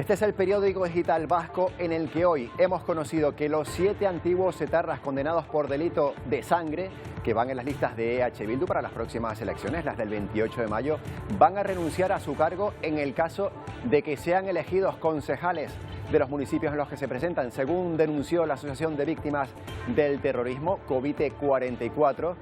Este es el periódico digital vasco en el que hoy hemos conocido que los 7 antiguos etarras condenados por delito de sangre que van en las listas de EH Bildu para las próximas elecciones, las del 28 de mayo, van a renunciar a su cargo en el caso de que sean elegidos concejales de los municipios en los que se presentan, según denunció la Asociación de Víctimas del Terrorismo, Covite 44.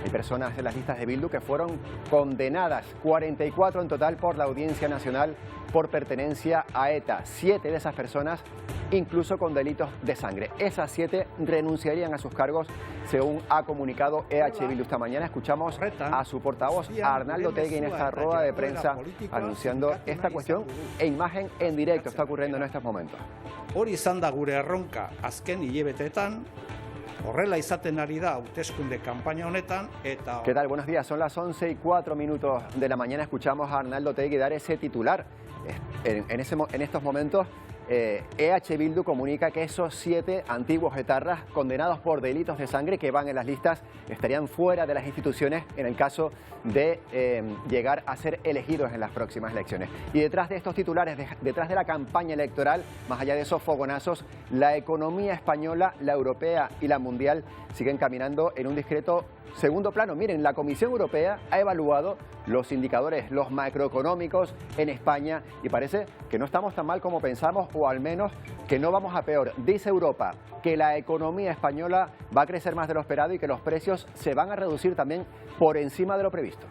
Hay personas en las listas de Bildu que fueron condenadas, 44 en total, por la Audiencia Nacional por pertenencia a ETA. 7 de esas personas incluso con delitos de sangre. Esas 7 renunciarían a sus cargos, según ha comunicado EH Bildu esta mañana. Escuchamos a su portavoz, a Arnaldo Otegi, en esta rueda de prensa anunciando esta cuestión e imagen en directo. Está ocurriendo en estos momentos. Hori izan da gure erronka azken hilabeteetan, horrela izaten ari da hauteskunde kanpaina honetan eta... ¿Qué tal? Buenos días. Son las 11:04 de la mañana. Escuchamos a Arnaldo Otegi dar ese titular. En estos momentos, EH Bildu comunica que esos 7 antiguos etarras condenados por delitos de sangre que van en las listas estarían fuera de las instituciones en el caso de llegar a ser elegidos en las próximas elecciones. Y detrás de estos titulares, detrás de la campaña electoral, más allá de esos fogonazos, la economía española, la europea y la mundial siguen caminando en un discreto segundo plano. Miren, la Comisión Europea ha evaluado los indicadores, los macroeconómicos en España y parece que no estamos tan mal como pensamos, o al menos que no vamos a peor. Dice Europa que la economía española va a crecer más de lo esperado y que los precios se van a reducir también por encima de lo previsto.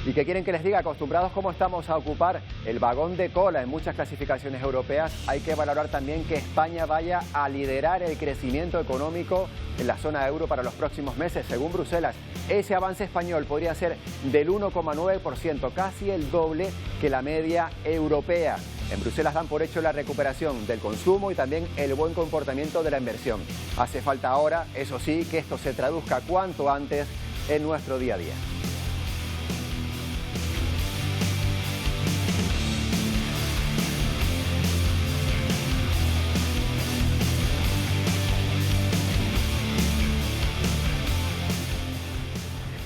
¿Y qué quieren que les diga? Acostumbrados como estamos a ocupar el vagón de cola en muchas clasificaciones europeas, hay que valorar también que España vaya a liderar el crecimiento económico en la zona euro para los próximos meses. Según Bruselas, ese avance español podría ser del 1,9%, casi el doble que la media europea. En Bruselas dan por hecho la recuperación del consumo y también el buen comportamiento de la inversión. Hace falta ahora, eso sí, que esto se traduzca cuanto antes en nuestro día a día.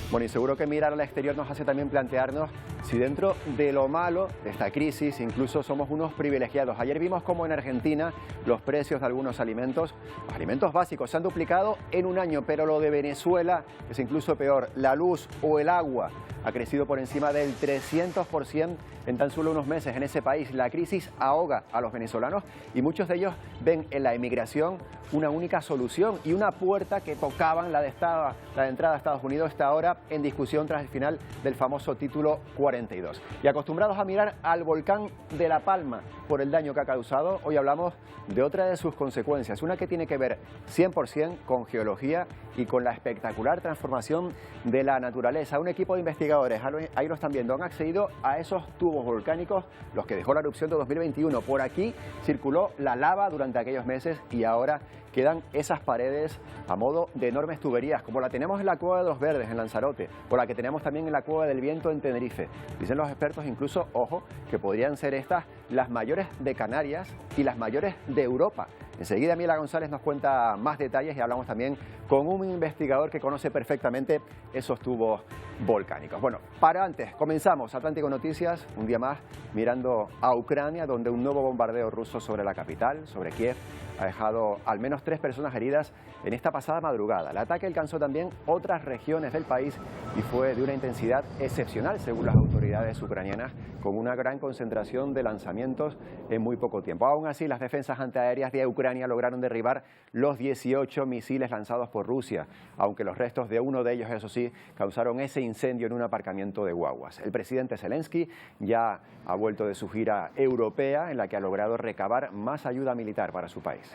Bueno, y seguro que mirar al exterior nos hace también plantearnos si dentro de lo malo de esta crisis incluso somos unos privilegiados. Ayer vimos cómo en Argentina los precios de algunos alimentos, los alimentos básicos, se han duplicado en un año, pero lo de Venezuela es incluso peor. La luz o el agua ha crecido por encima del 300% en tan solo unos meses en ese país. La crisis ahoga a los venezolanos y muchos de ellos ven en la emigración una única solución y una puerta que tocaban, la de entrada a Estados Unidos, está ahora en discusión tras el final del famoso título 42. Y acostumbrados a mirar al volcán de La Palma por el daño que ha causado, hoy hablamos de otra de sus consecuencias, una que tiene que ver 100% con geología y con la espectacular transformación de la naturaleza. Un equipo de investigadores, ahí lo están viendo, han accedido a esos tubos volcánicos, los que dejó la erupción de 2021. Por aquí circuló la lava durante aquellos meses y ahora quedan esas paredes a modo de enormes tuberías, como la tenemos en la Cueva de los Verdes, en Lanzarote, o la que tenemos también en la Cueva del Viento, en Tenerife. Dicen los expertos incluso, ojo, que podrían ser estas las mayores de Canarias y las mayores de Europa. Enseguida Mila González nos cuenta más detalles y hablamos también con un investigador que conoce perfectamente esos tubos volcánicos. Bueno, para antes, comenzamos Atlántico Noticias, un día más mirando a Ucrania, donde un nuevo bombardeo ruso sobre la capital, sobre Kiev, ha dejado al menos 3 personas heridas en esta pasada madrugada. El ataque alcanzó también otras regiones del país y fue de una intensidad excepcional, según las autoridades ucranianas, con una gran concentración de lanzamientos en muy poco tiempo. Aún así, las defensas antiaéreas de Ucrania lograron derribar los 18 misiles lanzados por Rusia, aunque los restos de uno de ellos, eso sí, causaron ese incendio en un aparcamiento de guaguas. El presidente Zelensky ya ha vuelto de su gira europea, en la que ha logrado recabar más ayuda militar para su país.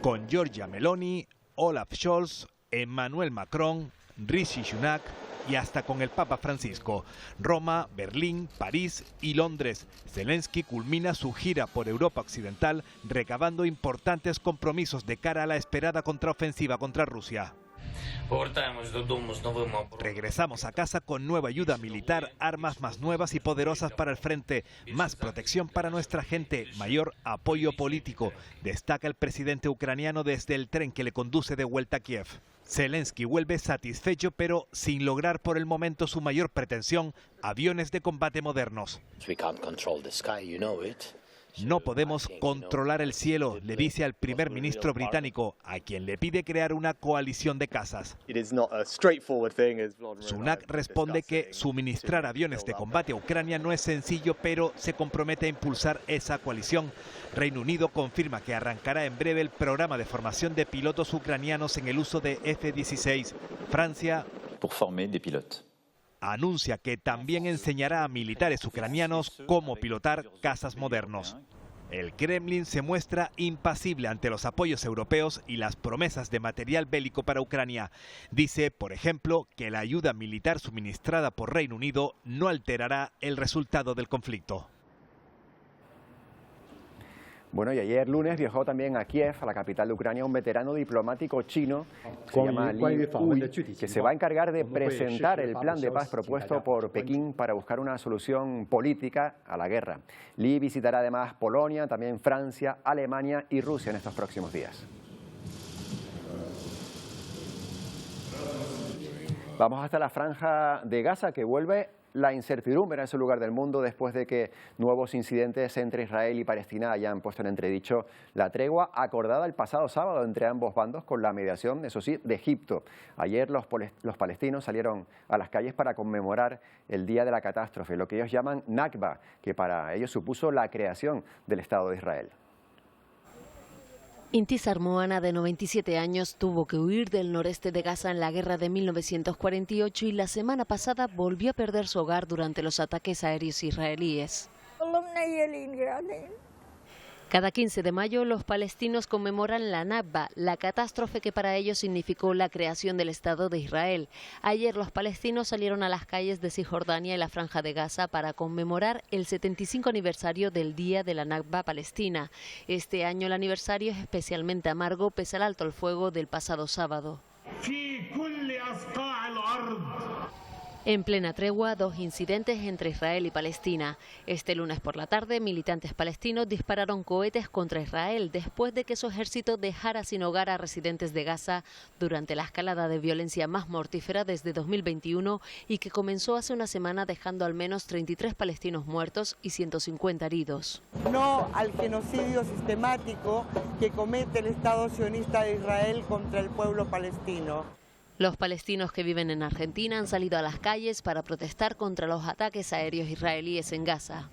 Con Giorgia Meloni, Olaf Scholz, Emmanuel Macron, Rishi Sunak y hasta con el Papa Francisco. Roma, Berlín, París y Londres. Zelensky culmina su gira por Europa Occidental, recabando importantes compromisos de cara a la esperada contraofensiva contra Rusia. Regresamos a casa con nueva ayuda militar, armas más nuevas y poderosas para el frente, más protección para nuestra gente, mayor apoyo político, destaca el presidente ucraniano desde el tren que le conduce de vuelta a Kiev. Zelensky vuelve satisfecho, pero sin lograr por el momento su mayor pretensión, aviones de combate modernos. No podemos controlar el cielo, le dice al primer ministro británico, a quien le pide crear una coalición de cazas. Sunak responde que suministrar aviones de combate a Ucrania no es sencillo, pero se compromete a impulsar esa coalición. Reino Unido confirma que arrancará en breve el programa de formación de pilotos ucranianos en el uso de F-16. Francia anuncia que también enseñará a militares ucranianos cómo pilotar cazas modernos. El Kremlin se muestra impasible ante los apoyos europeos y las promesas de material bélico para Ucrania. Dice, por ejemplo, que la ayuda militar suministrada por Reino Unido no alterará el resultado del conflicto. Bueno, y ayer lunes viajó también a Kiev, a la capital de Ucrania, un veterano diplomático chino, se llama Li Hui, que se va a encargar de presentar el plan de paz propuesto por Pekín para buscar una solución política a la guerra. Li visitará además Polonia, también Francia, Alemania y Rusia en estos próximos días. Vamos hasta la franja de Gaza, que vuelve la incertidumbre en ese lugar del mundo después de que nuevos incidentes entre Israel y Palestina hayan puesto en entredicho la tregua acordada el pasado sábado entre ambos bandos con la mediación, eso sí, de Egipto. Ayer los palestinos salieron a las calles para conmemorar el día de la catástrofe, lo que ellos llaman Nakba, que para ellos supuso la creación del Estado de Israel. Intisar Moana, de 97 años, tuvo que huir del noreste de Gaza en la guerra de 1948 y la semana pasada volvió a perder su hogar durante los ataques aéreos israelíes. Cada 15 de mayo los palestinos conmemoran la Nakba, la catástrofe que para ellos significó la creación del Estado de Israel. Ayer los palestinos salieron a las calles de Cisjordania y la Franja de Gaza para conmemorar el 75 aniversario del Día de la Nakba palestina. Este año el aniversario es especialmente amargo pese al alto el fuego del pasado sábado. En plena tregua, dos incidentes entre Israel y Palestina. Este lunes por la tarde, militantes palestinos dispararon cohetes contra Israel después de que su ejército dejara sin hogar a residentes de Gaza durante la escalada de violencia más mortífera desde 2021 y que comenzó hace una semana dejando al menos 33 palestinos muertos y 150 heridos. No al genocidio sistemático que comete el Estado sionista de Israel contra el pueblo palestino. Los palestinos que viven en Argentina han salido a las calles para protestar contra los ataques aéreos israelíes en Gaza.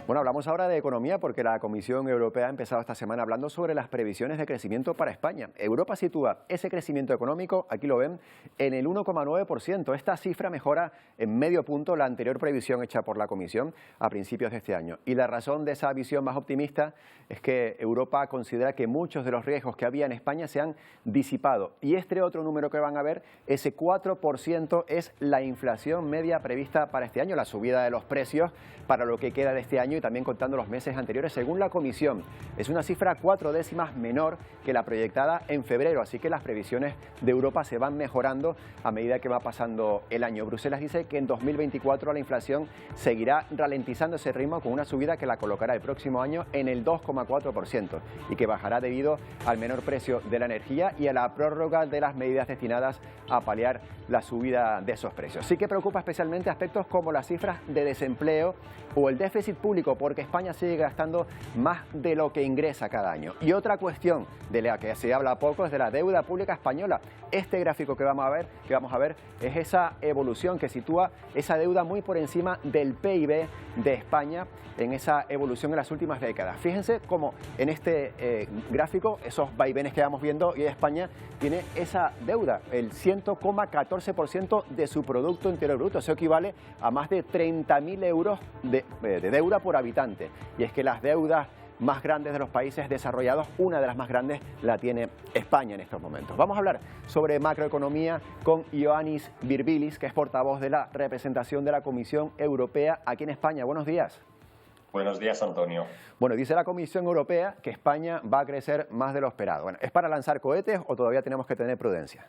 Bueno, hablamos ahora de economía porque la Comisión Europea ha empezado esta semana hablando sobre las previsiones de crecimiento para España. Europa sitúa ese crecimiento económico, aquí lo ven, en el 1,9%. Esta cifra mejora en medio punto la anterior previsión hecha por la Comisión a principios de este año. Y la razón de esa visión más optimista es que Europa considera que muchos de los riesgos que había en España se han disipado. Y este otro número que van a ver, ese 4%, es la inflación media prevista para este año, la subida de los precios para lo que queda de este año y también contando los meses anteriores, según la Comisión. Es una cifra 4 décimas menor que la proyectada en febrero, así que las previsiones de Europa se van mejorando a medida que va pasando el año. Bruselas dice que en 2024 la inflación seguirá ralentizando ese ritmo con una subida que la colocará el próximo año en el 2,4% y que bajará debido al menor precio de la energía y a la prórroga de las medidas destinadas a paliar la subida de esos precios. Sí que preocupa especialmente aspectos como las cifras de desempleo o el déficit público, porque España sigue gastando más de lo que ingresa cada año. Y otra cuestión de la que se habla poco es de la deuda pública española. Este gráfico que vamos a ver es esa evolución que sitúa esa deuda muy por encima del PIB de España en esa evolución en las últimas décadas. Fíjense cómo en este gráfico, esos vaivenes que vamos viendo, y España tiene esa deuda, el 100,14% de su Producto Interior Bruto. Eso equivale a más de 30.000 euros de deuda por habitante. Y es que las deudas más grandes de los países desarrollados, una de las más grandes la tiene España en estos momentos. Vamos a hablar sobre macroeconomía con Ioannis Virbilis, que es portavoz de la representación de la Comisión Europea aquí en España. Buenos días. Buenos días, Antonio. Bueno, dice la Comisión Europea que España va a crecer más de lo esperado. Bueno, ¿es para lanzar cohetes o todavía tenemos que tener prudencia?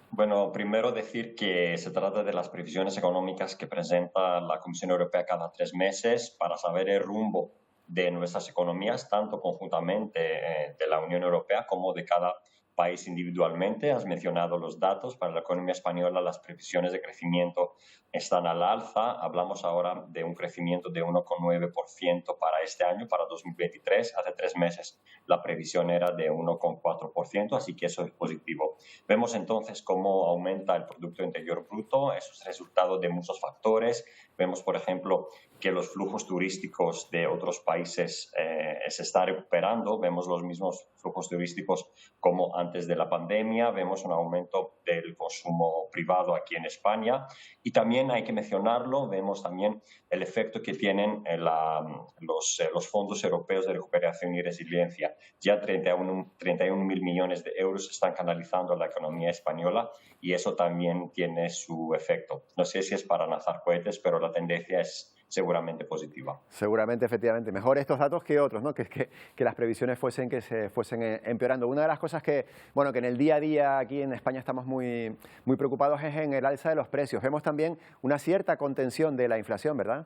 Bueno, primero decir que se trata de las previsiones económicas que presenta la Comisión Europea cada 3 meses para saber el rumbo de nuestras economías, tanto conjuntamente de la Unión Europea como de cada país individualmente. Has mencionado los datos. Para la economía española las previsiones de crecimiento están al alza. Hablamos ahora de un crecimiento de 1,9% para este año, para 2023. Hace 3 meses la previsión era de 1,4%, así que eso es positivo. Vemos entonces cómo aumenta el Producto Interior Bruto. Eso es resultado de muchos factores. Vemos, por ejemplo, que los flujos turísticos de otros países se están recuperando. Vemos los mismos flujos turísticos como antes de la pandemia. Vemos un aumento del consumo privado aquí en España. Y también hay que mencionarlo, vemos también el efecto que tienen los fondos europeos de recuperación y resiliencia. Ya 31.000 millones de euros se están canalizando a la economía española y eso también tiene su efecto. No sé si es para lanzar cohetes, pero la tendencia es seguramente positiva. Seguramente, efectivamente. Mejor estos datos que otros, ¿no? Que las previsiones que se fuesen empeorando. Una de las cosas que en el día a día aquí en España estamos muy preocupados es en el alza de los precios. Vemos también una cierta contención de la inflación, ¿verdad?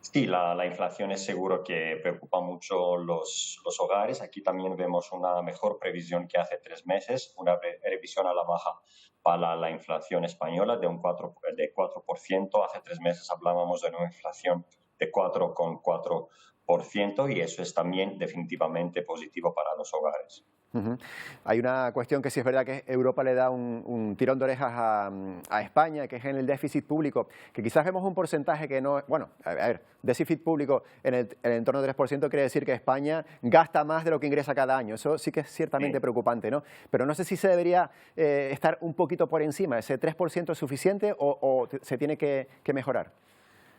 Sí, la inflación es seguro que preocupa mucho los hogares. Aquí también vemos una mejor previsión que hace 3 meses, una revisión a la baja para la inflación española de 4%. Hace 3 meses hablábamos de una inflación de 4,4% y eso es también definitivamente positivo para los hogares. Hay una cuestión que sí es verdad que Europa le da un tirón de orejas a España, que es en el déficit público, que quizás vemos un porcentaje que no... Bueno, a ver, déficit público en el entorno del 3% quiere decir que España gasta más de lo que ingresa cada año. Eso sí que es ciertamente preocupante, ¿no? Pero no sé si se debería estar un poquito por encima. ¿Ese 3% es suficiente o se tiene que mejorar?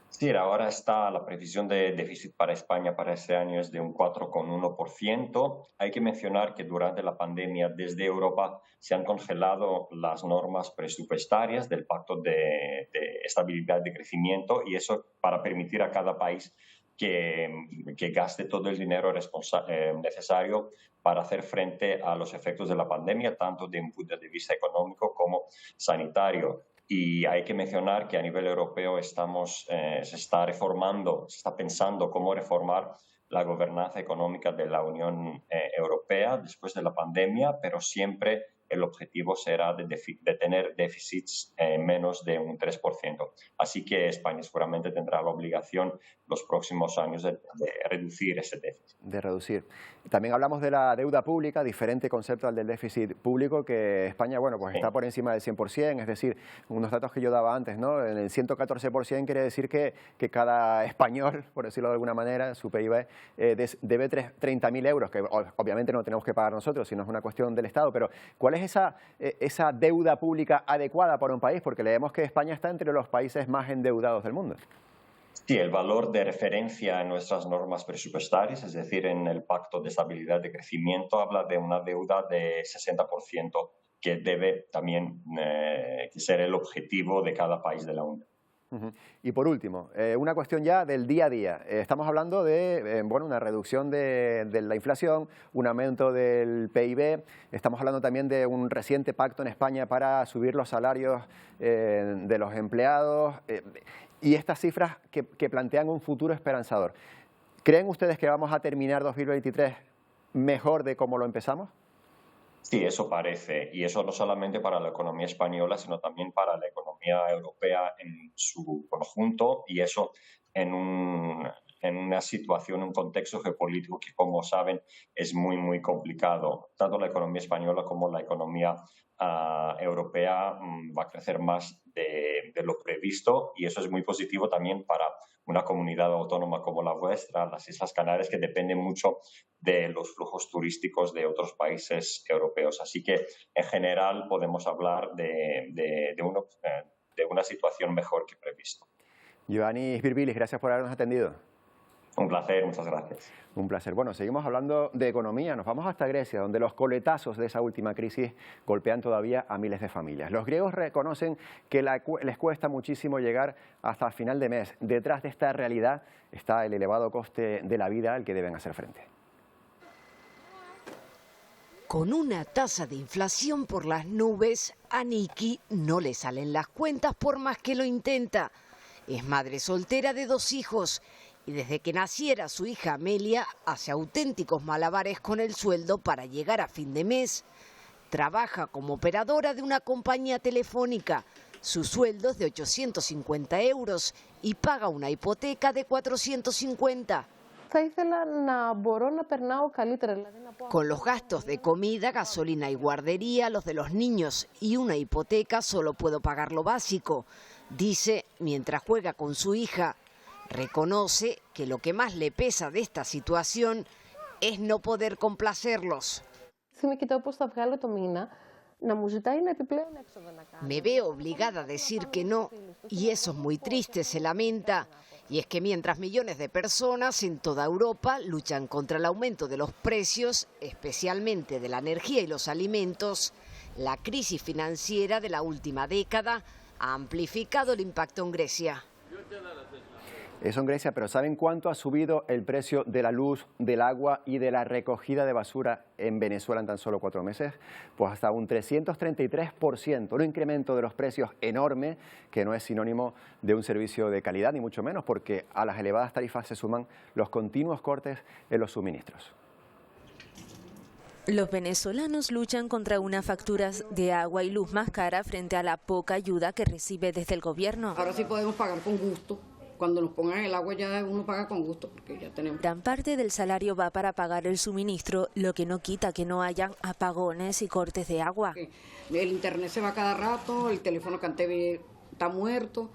Sí, ahora está la previsión de déficit para España para este año es de un 4,1%. Hay que mencionar que durante la pandemia desde Europa se han congelado las normas presupuestarias del Pacto de Estabilidad de Crecimiento y eso para permitir a cada país que gaste todo el dinero necesario para hacer frente a los efectos de la pandemia, tanto de un punto de vista económico como sanitario. Y hay que mencionar que a nivel europeo se está reformando, se está pensando cómo reformar la gobernanza económica de la Unión Europea después de la pandemia, pero siempre el objetivo será de tener déficits menos de un 3%. Así que España seguramente tendrá la obligación los próximos años de reducir ese déficit. De reducir. También hablamos de la deuda pública, diferente concepto al del déficit público, que España, bueno, pues está por encima del 100%, es decir, unos datos que yo daba antes, ¿no? En el 114% quiere decir que cada español, por decirlo de alguna manera, su PIB debe 30.000 euros, que obviamente no tenemos que pagar nosotros, sino es una cuestión del Estado, pero ¿cuál es esa deuda pública adecuada para un país? Porque leemos que España está entre los países más endeudados del mundo. Sí, el valor de referencia en nuestras normas presupuestarias, es decir, en el Pacto de Estabilidad de Crecimiento, habla de una deuda de 60% que debe también ser el objetivo de cada país de la Unión. Y por último, una cuestión ya del día a día. Estamos hablando de una reducción de la inflación, un aumento del PIB. Estamos hablando también de un reciente pacto en España para subir los salarios de los empleados y estas cifras que plantean un futuro esperanzador. ¿Creen ustedes que vamos a terminar 2023 mejor de cómo lo empezamos? Sí, eso parece, y eso no solamente para la economía española, sino también para la economía europea en su conjunto, y eso en una situación, un contexto geopolítico que, como saben, es muy complicado. Tanto la economía española como la economía europea va a crecer más de lo previsto, y eso es muy positivo también para una comunidad autónoma como la vuestra, las Islas Canarias, que dependen mucho de los flujos turísticos de otros países europeos. Así que, en general, podemos hablar de una situación mejor que previsto. Ioannis Virbilis, gracias por habernos atendido. Un placer, muchas gracias. Un placer. Bueno, seguimos hablando de economía. Nos vamos hasta Grecia, donde los coletazos de esa última crisis golpean todavía a miles de familias. Los griegos reconocen que les cuesta muchísimo llegar hasta final de mes. Detrás de esta realidad está el elevado coste de la vida al que deben hacer frente. Con una tasa de inflación por las nubes, a Niki no le salen las cuentas por más que lo intenta. Es madre soltera de 2 hijos y desde que naciera su hija Amelia hace auténticos malabares con el sueldo para llegar a fin de mes. Trabaja como operadora de una compañía telefónica. Su sueldo es de 850 euros y paga una hipoteca de 450. Con los gastos de comida, gasolina y guardería, los de los niños y una hipoteca, solo puedo pagar lo básico, dice mientras juega con su hija. Reconoce que lo que más le pesa de esta situación es no poder complacerlos. Me veo obligada a decir que no, y eso es muy triste, se lamenta. Y es que mientras millones de personas en toda Europa luchan contra el aumento de los precios, especialmente de la energía y los alimentos, la crisis financiera de la última década ha amplificado el impacto en Grecia. Eso en Grecia, pero ¿saben cuánto ha subido el precio de la luz, del agua y de la recogida de basura en Venezuela en tan solo 4 meses? Pues hasta un 333%, un incremento de los precios enorme que no es sinónimo de un servicio de calidad, ni mucho menos, porque a las elevadas tarifas se suman los continuos cortes en los suministros. Los venezolanos luchan contra unas facturas de agua y luz más cara frente a la poca ayuda que recibe desde el gobierno. Ahora sí podemos pagar con gusto. Cuando nos pongan el agua ya uno paga con gusto porque ya tenemos. Gran parte del salario va para pagar el suministro, lo que no quita que no hayan apagones y cortes de agua. El internet se va cada rato, el teléfono que antes está muerto.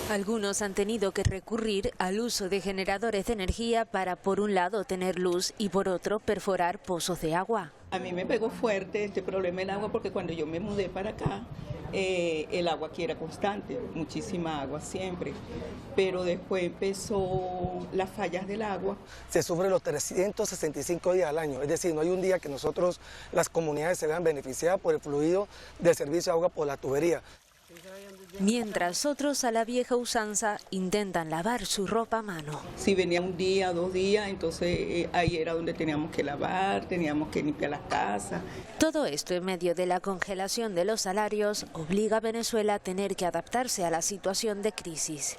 Algunos han tenido que recurrir al uso de generadores de energía para, por un lado, tener luz y, por otro, perforar pozos de agua. A mí me pegó fuerte este problema del agua porque cuando yo me mudé para acá, el agua aquí era constante, muchísima agua siempre, pero después empezó las fallas del agua. Se sufre los 365 días al año, es decir, no hay un día que nosotros, las comunidades, se vean beneficiadas por el fluido del servicio de agua por la tubería. Mientras otros, a la vieja usanza, intentan lavar su ropa a mano. Si venía un día, 2 días, entonces ahí era donde teníamos que lavar, teníamos que limpiar las casas. Todo esto en medio de la congelación de los salarios obliga a Venezuela a tener que adaptarse a la situación de crisis.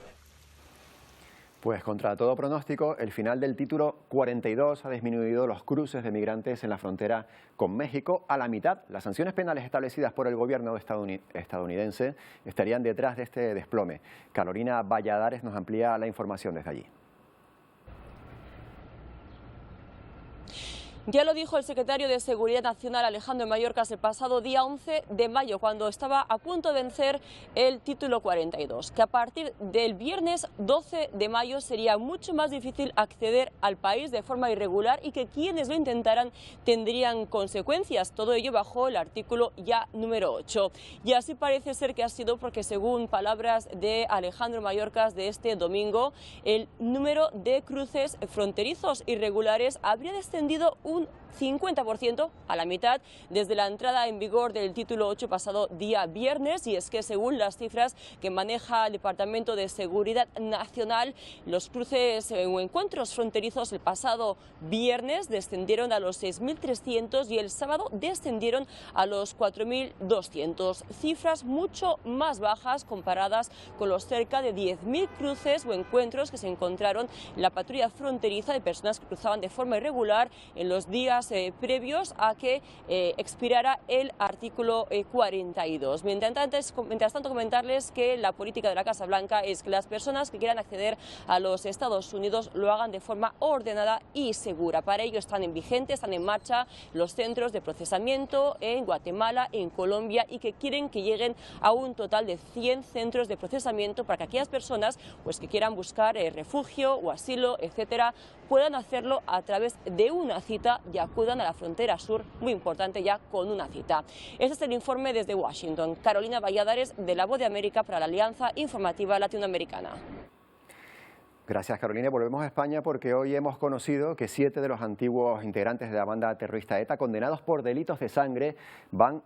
Pues contra todo pronóstico, el final del título 42 ha disminuido los cruces de migrantes en la frontera con México a la mitad. Las sanciones penales establecidas por el gobierno estadounidense estarían detrás de este desplome. Carolina Valladares nos amplía la información desde allí. Ya lo dijo el secretario de Seguridad Nacional, Alejandro Mayorkas, el pasado día 11 de mayo, cuando estaba a punto de vencer el título 42, que a partir del viernes 12 de mayo sería mucho más difícil acceder al país de forma irregular y que quienes lo intentaran tendrían consecuencias. Todo ello bajo el artículo ya número 8. Y así parece ser que ha sido porque, según palabras de Alejandro Mayorkas de este domingo, el número de cruces fronterizos irregulares habría descendido un 50% a la mitad desde la entrada en vigor del título 8 pasado día viernes, y es que según las cifras que maneja el Departamento de Seguridad Nacional, los cruces o encuentros fronterizos el pasado viernes descendieron a los 6.300 y el sábado descendieron a los 4.200, cifras mucho más bajas comparadas con los cerca de 10.000 cruces o encuentros que se encontraron en la patrulla fronteriza de personas que cruzaban de forma irregular en los días previos a que expirara el artículo 42. Mientras tanto, comentarles que la política de la Casa Blanca es que las personas que quieran acceder a los Estados Unidos lo hagan de forma ordenada y segura. Para ello están en marcha los centros de procesamiento en Guatemala, en Colombia, y que quieren que lleguen a un total de 100 centros de procesamiento para que aquellas personas pues, que quieran buscar refugio o asilo, etcétera, puedan hacerlo a través de una cita y acudan a la frontera sur, muy importante ya, con una cita. Este es el informe desde Washington. Carolina Valladares, de La Voz de América para la Alianza Informativa Latinoamericana. Gracias, Carolina. Volvemos a España porque hoy hemos conocido que 7 de los antiguos integrantes de la banda terrorista ETA, condenados por delitos de sangre,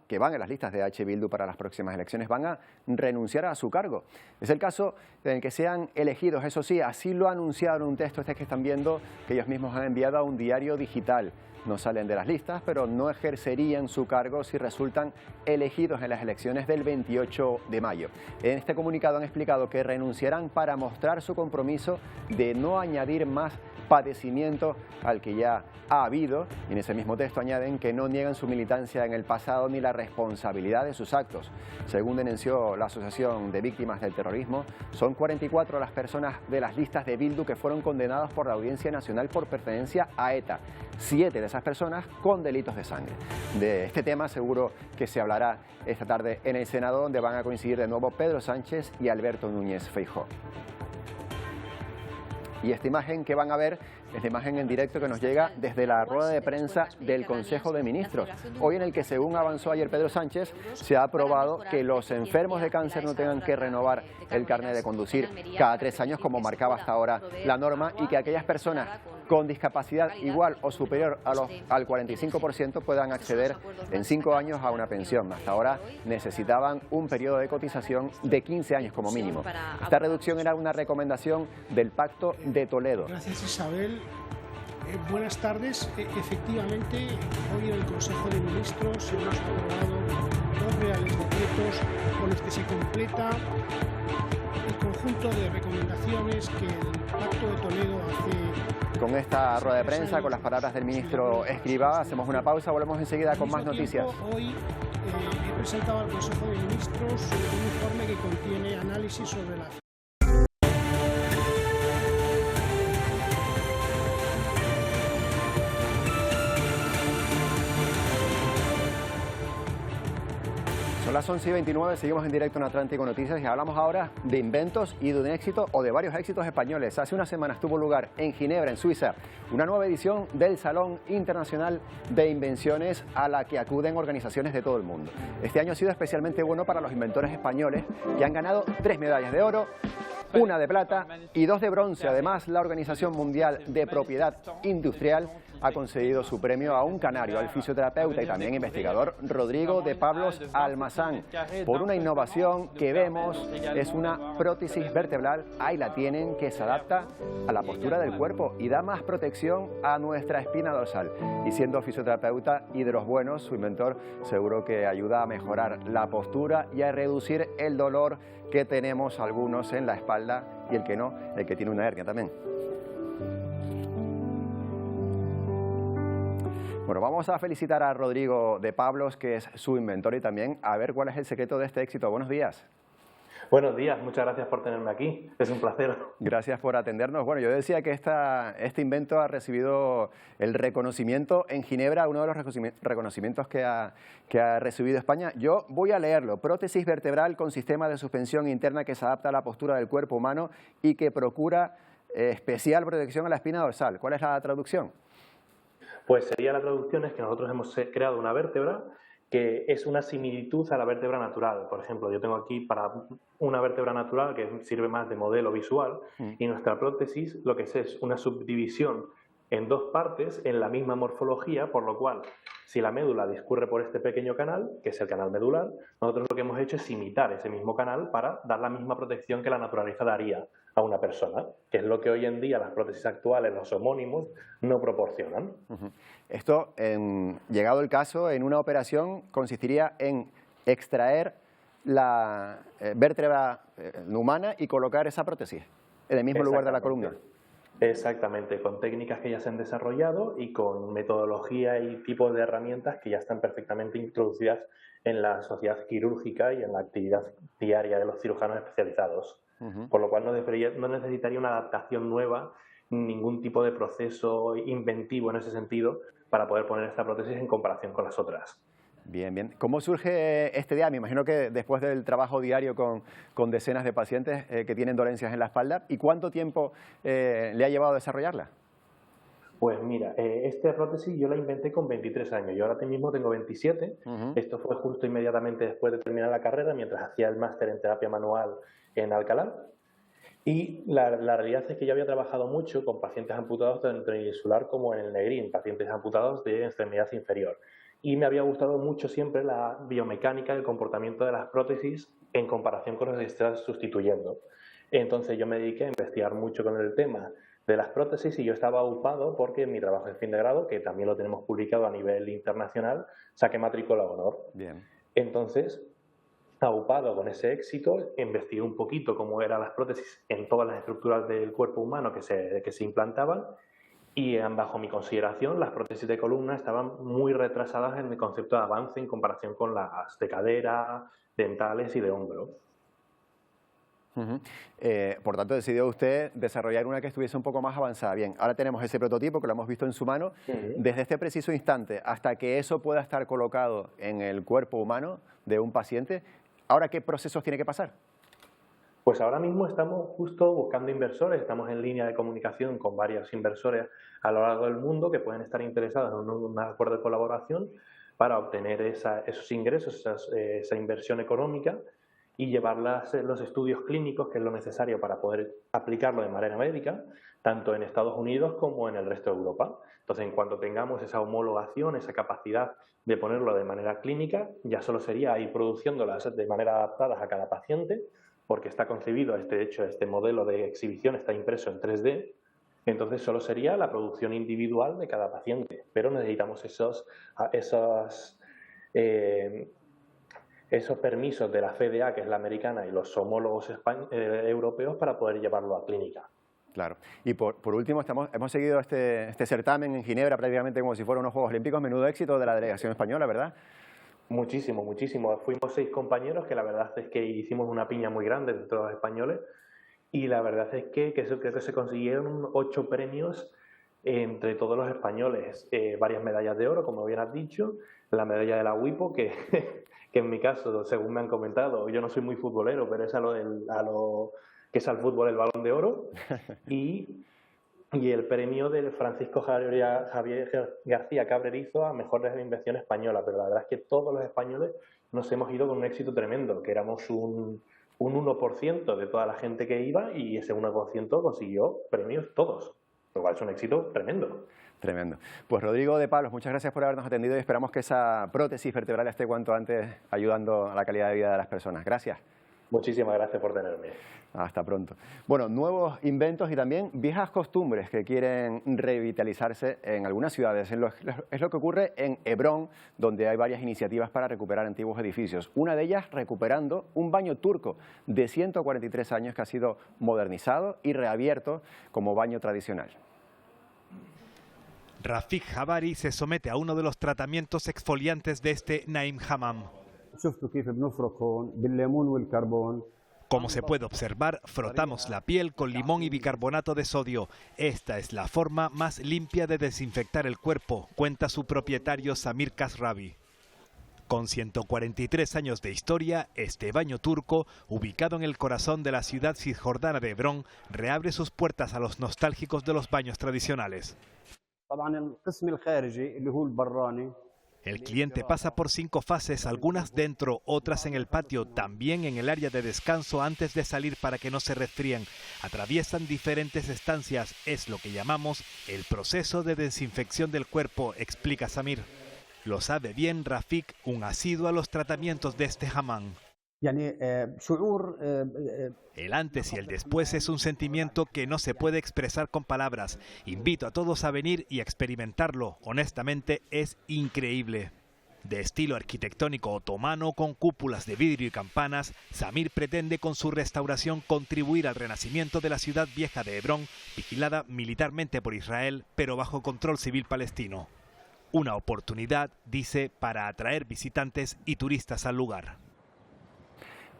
que van en las listas de H. Bildu para las próximas elecciones, van a renunciar a su cargo. Es el caso en que sean elegidos, eso sí, así lo ha anunciado en un texto que están viendo, que ellos mismos han enviado a un diario digital. No salen de las listas, pero no ejercerían su cargo si resultan elegidos en las elecciones del 28 de mayo. En este comunicado han explicado que renunciarán para mostrar su compromiso de no añadir más padecimiento al que ya ha habido, y en ese mismo texto añaden que no niegan su militancia en el pasado ni la responsabilidad de sus actos. Según denunció la Asociación de Víctimas del Terrorismo, son 44 las personas de las listas de Bildu que fueron condenadas por la Audiencia Nacional por pertenencia a ETA. 7 de esas personas con delitos de sangre. De este tema seguro que se hablará esta tarde en el Senado, donde van a coincidir de nuevo Pedro Sánchez y Alberto Núñez Feijóo. Y esta imagen que van a ver es la imagen en directo que nos llega desde la rueda de prensa del Consejo de Ministros, hoy en el que, según avanzó ayer Pedro Sánchez, se ha aprobado que los enfermos de cáncer no tengan que renovar el carnet de conducir cada 3 años, como marcaba hasta ahora la norma, y que aquellas personas con discapacidad igual o superior al 45% puedan acceder en 5 años a una pensión. Hasta ahora necesitaban un periodo de cotización de 15 años como mínimo. Esta reducción era una recomendación del Pacto de Toledo. Gracias, Isabel. Buenas tardes. Efectivamente, hoy en el Consejo de Ministros hemos aprobado 2 reales decretos con los que se completa el conjunto de recomendaciones que el Pacto de Toledo hace. Con esta rueda de prensa, con las palabras del ministro Escrivá, hacemos una pausa, volvemos enseguida con más noticias. Hoy he presentado al Consejo de Ministros un informe que contiene análisis sobre la... Son las 11:29, seguimos en directo en Atlántico Noticias y hablamos ahora de inventos y de un éxito o de varios éxitos españoles. Hace unas semanas tuvo lugar en Ginebra, en Suiza, una nueva edición del Salón Internacional de Invenciones a la que acuden organizaciones de todo el mundo. Este año ha sido especialmente bueno para los inventores españoles, que han ganado 3 medallas de oro, 1 de plata y 2 de bronce. Además, la Organización Mundial de Propiedad Industrial ha concedido su premio a un canario, al fisioterapeuta y también investigador Rodrigo de Pablos Almazán, por una innovación que vemos es una prótesis vertebral, ahí la tienen, que se adapta a la postura del cuerpo y da más protección a nuestra espina dorsal. Y siendo fisioterapeuta y de los buenos, su inventor seguro que ayuda a mejorar la postura y a reducir el dolor que tenemos algunos en la espalda y el que no, el que tiene una hernia también. Bueno, vamos a felicitar a Rodrigo de Pablos, que es su inventor, y también a ver cuál es el secreto de este éxito. Buenos días. Buenos días, muchas gracias por tenerme aquí, es un placer. Gracias por atendernos. Bueno, yo decía que este invento ha recibido el reconocimiento en Ginebra, uno de los reconocimientos que ha recibido España. Yo voy a leerlo: prótesis vertebral con sistema de suspensión interna que se adapta a la postura del cuerpo humano y que procura especial protección a la espina dorsal. ¿Cuál es la traducción? Pues sería la traducción es que nosotros hemos creado una vértebra que es una similitud a la vértebra natural. Por ejemplo, yo tengo aquí para una vértebra natural que sirve más de modelo visual y nuestra prótesis lo que es una subdivisión en 2 partes en la misma morfología, por lo cual si la médula discurre por este pequeño canal, que es el canal medular, nosotros lo que hemos hecho es imitar ese mismo canal para dar la misma protección que la naturaleza daría a una persona, que es lo que hoy en día las prótesis actuales, los homónimos, no proporcionan. Esto, llegado el caso, en una operación consistiría en extraer la vértebra humana y colocar esa prótesis en el mismo lugar de la columna. Exactamente, con técnicas que ya se han desarrollado y con metodología y tipos de herramientas que ya están perfectamente introducidas en la sociedad quirúrgica y en la actividad diaria de los cirujanos especializados. Por lo cual no necesitaría una adaptación nueva, ningún tipo de proceso inventivo en ese sentido para poder poner esta prótesis en comparación con las otras. Bien, bien. ¿Cómo surge este día? Me imagino que después del trabajo diario con decenas de pacientes que tienen dolencias en la espalda. ¿Y cuánto tiempo le ha llevado a desarrollarla? Pues mira, esta prótesis yo la inventé con 23 años. Yo ahora mismo tengo 27. Esto fue justo inmediatamente después de terminar la carrera, mientras hacía el máster en terapia manual en Alcalá. Y la realidad es que yo había trabajado mucho con pacientes amputados tanto en el insular como en el Negrín, pacientes amputados de extremidad inferior. Y me había gustado mucho siempre la biomecánica, el comportamiento de las prótesis en comparación con los que estás sustituyendo. Entonces yo me dediqué a investigar mucho con el tema de las prótesis y yo estaba upado porque en mi trabajo de fin de grado, que también lo tenemos publicado a nivel internacional, saqué matrícula honor. Bien. Entonces, aupado con ese éxito, investigué un poquito cómo eran las prótesis en todas las estructuras del cuerpo humano que se implantaban y bajo mi consideración las prótesis de columna estaban muy retrasadas en el concepto de avance en comparación con las de cadera, dentales y de hombro. Por tanto, decidió usted desarrollar una que estuviese un poco más avanzada. Bien, ahora tenemos ese prototipo que lo hemos visto en su mano. Desde este preciso instante hasta que eso pueda estar colocado en el cuerpo humano de un paciente, ¿ahora qué procesos tiene que pasar? Pues ahora mismo estamos justo buscando inversores, estamos en línea de comunicación con varios inversores a lo largo del mundo que pueden estar interesados en un acuerdo de colaboración para obtener esos ingresos, esa inversión económica y llevar los estudios clínicos, que es lo necesario para poder aplicarlo de manera médica, tanto en Estados Unidos como en el resto de Europa. Entonces, en cuanto tengamos esa homologación, esa capacidad de ponerlo de manera clínica, ya solo sería ir produciéndolas de manera adaptada a cada paciente, porque está concebido, este modelo de exhibición está impreso en 3D, entonces solo sería la producción individual de cada paciente, pero necesitamos esos permisos de la FDA, que es la americana, y los homólogos europeos para poder llevarlo a clínica. Claro. Y por último, hemos seguido este certamen en Ginebra prácticamente como si fueran unos Juegos Olímpicos. Menudo éxito de la delegación española, ¿verdad? Muchísimo, muchísimo. Fuimos 6 compañeros que la verdad es que hicimos una piña muy grande de todos los españoles y la verdad es que creo que se consiguieron 8 premios entre todos los españoles. Varias medallas de oro, como bien has dicho, la medalla de la WIPO, que en mi caso, según me han comentado, yo no soy muy futbolero, pero es que es al fútbol el Balón de Oro, y el premio del Francisco Javier García Cabrerizo a Mejor Invención Española. Pero la verdad es que todos los españoles nos hemos ido con un éxito tremendo, que éramos un 1% de toda la gente que iba y ese 1% consiguió premios todos, lo cual es un éxito tremendo. Tremendo. Pues Rodrigo de Pablos, muchas gracias por habernos atendido y esperamos que esa prótesis vertebral esté cuanto antes ayudando a la calidad de vida de las personas. Gracias. Muchísimas gracias por tenerme. Hasta pronto. Bueno, nuevos inventos y también viejas costumbres que quieren revitalizarse en algunas ciudades. Es lo que ocurre en Hebrón, donde hay varias iniciativas para recuperar antiguos edificios. Una de ellas recuperando un baño turco de 143 años que ha sido modernizado y reabierto como baño tradicional. Rafik Jabari se somete a uno de los tratamientos exfoliantes de este Naim Hammam. Como se puede observar, frotamos la piel con limón y bicarbonato de sodio. Esta es la forma más limpia de desinfectar el cuerpo, cuenta su propietario Samir Kasravi. Con 143 años de historia, este baño turco, ubicado en el corazón de la ciudad cisjordana de Hebrón, reabre sus puertas a los nostálgicos de los baños tradicionales. El cliente pasa por 5 fases, algunas dentro, otras en el patio, también en el área de descanso antes de salir para que no se resfríen. Atraviesan diferentes estancias, es lo que llamamos el proceso de desinfección del cuerpo, explica Samir. Lo sabe bien Rafik, un asiduo a los tratamientos de este hammam. El antes y el después es un sentimiento que no se puede expresar con palabras. Invito a todos a venir y a experimentarlo. Honestamente, es increíble. De estilo arquitectónico otomano con cúpulas de vidrio y campanas, Samir pretende con su restauración contribuir al renacimiento de la ciudad vieja de Hebrón, vigilada militarmente por Israel, pero bajo control civil palestino. Una oportunidad, dice, para atraer visitantes y turistas al lugar.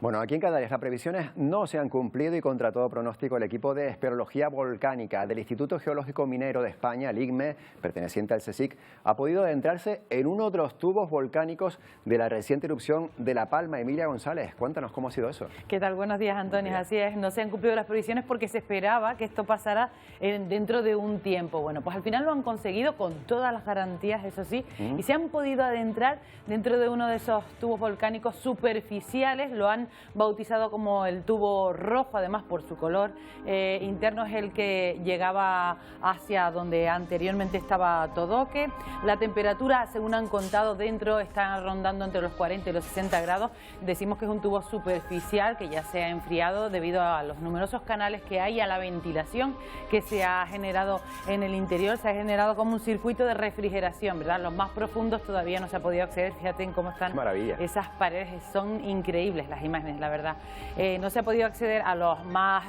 Bueno, aquí en Canarias las previsiones no se han cumplido y contra todo pronóstico el equipo de espeleología volcánica del Instituto Geológico Minero de España, el IGME, perteneciente al CSIC, ha podido adentrarse en uno de los tubos volcánicos de la reciente erupción de La Palma. Emilia González, cuéntanos cómo ha sido eso. ¿Qué tal? Buenos días, Antonio. Así es, no se han cumplido las previsiones porque se esperaba que esto pasara dentro de un tiempo. Bueno, pues al final lo han conseguido con todas las garantías, eso sí, y se han podido adentrar dentro de uno de esos tubos volcánicos superficiales, lo han habían bautizado como el tubo rojo, además por su color interno es el que llegaba hacia donde anteriormente estaba Todoque. La temperatura, según han contado dentro, está rondando entre los 40 y los 60 grados. Decimos que es un tubo superficial que ya se ha enfriado debido a los numerosos canales que hay, a la ventilación que se ha generado en el interior. Se ha generado como un circuito de refrigeración, ¿verdad? Los más profundos todavía no se ha podido acceder. Fíjate en cómo están esas paredes, son increíbles las imágenes, la verdad. No se ha podido acceder a los más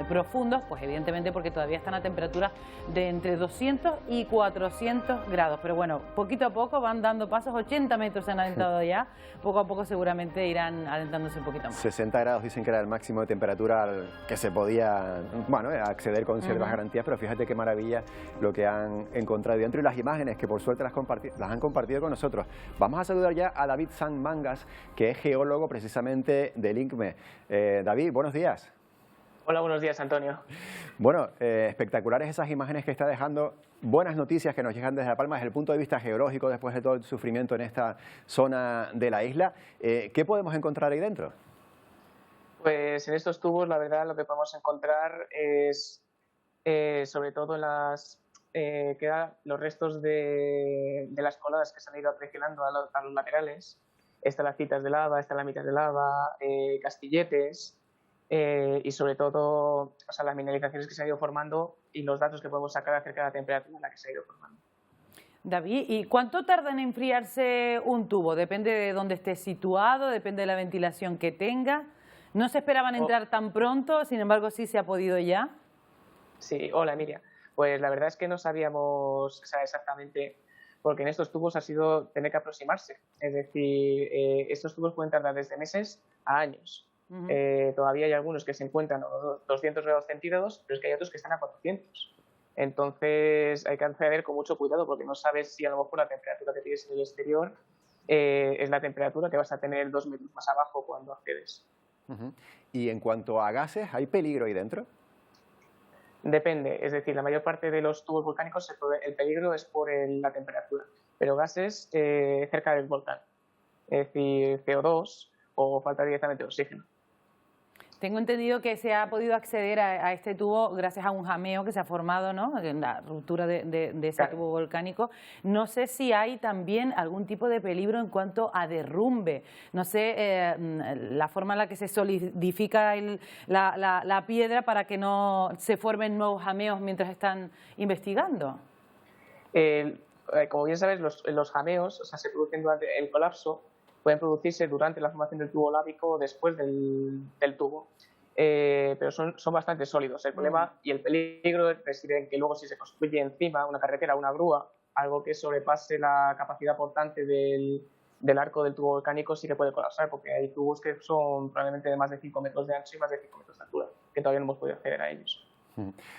profundos, pues evidentemente porque todavía están a temperaturas de entre 200 y 400 grados. Pero bueno, poquito a poco van dando pasos, 80 metros se han adentrado ya, poco a poco seguramente irán adentrándose un poquito más. 60 grados dicen que era el máximo de temperatura al que se podía, bueno, acceder con ciertas garantías, pero fíjate qué maravilla lo que han encontrado dentro y las imágenes que por suerte las han compartido con nosotros. Vamos a saludar ya a David San Mangas, que es geólogo precisamente del INCME. David, buenos días. Hola, buenos días, Antonio. Bueno, espectaculares esas imágenes que está dejando, buenas noticias que nos llegan desde La Palma desde el punto de vista geológico, después de todo el sufrimiento en esta zona de la isla. ¿Qué podemos encontrar ahí dentro? Pues en estos tubos, la verdad, lo que podemos encontrar es, sobre todo en los restos de las coladas que se han ido acrecionando a los laterales. Estalactitas de lava, estalamitas de lava, castilletes, y sobre todo, o sea, las mineralizaciones que se han ido formando y los datos que podemos sacar acerca de la temperatura en la que se ha ido formando. David, ¿y cuánto tarda en enfriarse un tubo? ¿Depende de dónde esté situado? ¿Depende de la ventilación que tenga? ¿No se esperaban entrar tan pronto? Sin embargo, sí se ha podido ya. Sí, hola Emilia. Pues la verdad es que no sabíamos exactamente, porque en estos tubos ha sido tener que aproximarse. Es decir, estos tubos pueden tardar desde meses a años. Todavía hay algunos que se encuentran a 200 grados centígrados, pero es que hay otros que están a 400. Entonces hay que acceder con mucho cuidado porque no sabes si a lo mejor la temperatura que tienes en el exterior es la temperatura que vas a tener 2 metros más abajo cuando accedes. Y en cuanto a gases, ¿hay peligro ahí dentro? Depende, es decir, la mayor parte de los tubos volcánicos el peligro es por la temperatura, pero gases cerca del volcán, es decir, CO2 o falta directamente de oxígeno. Tengo entendido que se ha podido acceder a este tubo gracias a un jameo que se ha formado, ¿no?, en la ruptura de ese tubo volcánico. No sé si hay también algún tipo de peligro en cuanto a derrumbe. No sé la forma en la que se solidifica la piedra para que no se formen nuevos jameos mientras están investigando. Como bien sabes, los jameos, o sea, se producen durante el colapso. Pueden producirse durante la formación del tubo lábico o después del tubo, pero son bastante sólidos. El problema y el peligro reside en que luego si se construye encima una carretera o una grúa, algo que sobrepase la capacidad portante del arco del tubo volcánico, sí que puede colapsar, porque hay tubos que son probablemente de más de 5 metros de ancho y más de 5 metros de altura, que todavía no hemos podido acceder a ellos.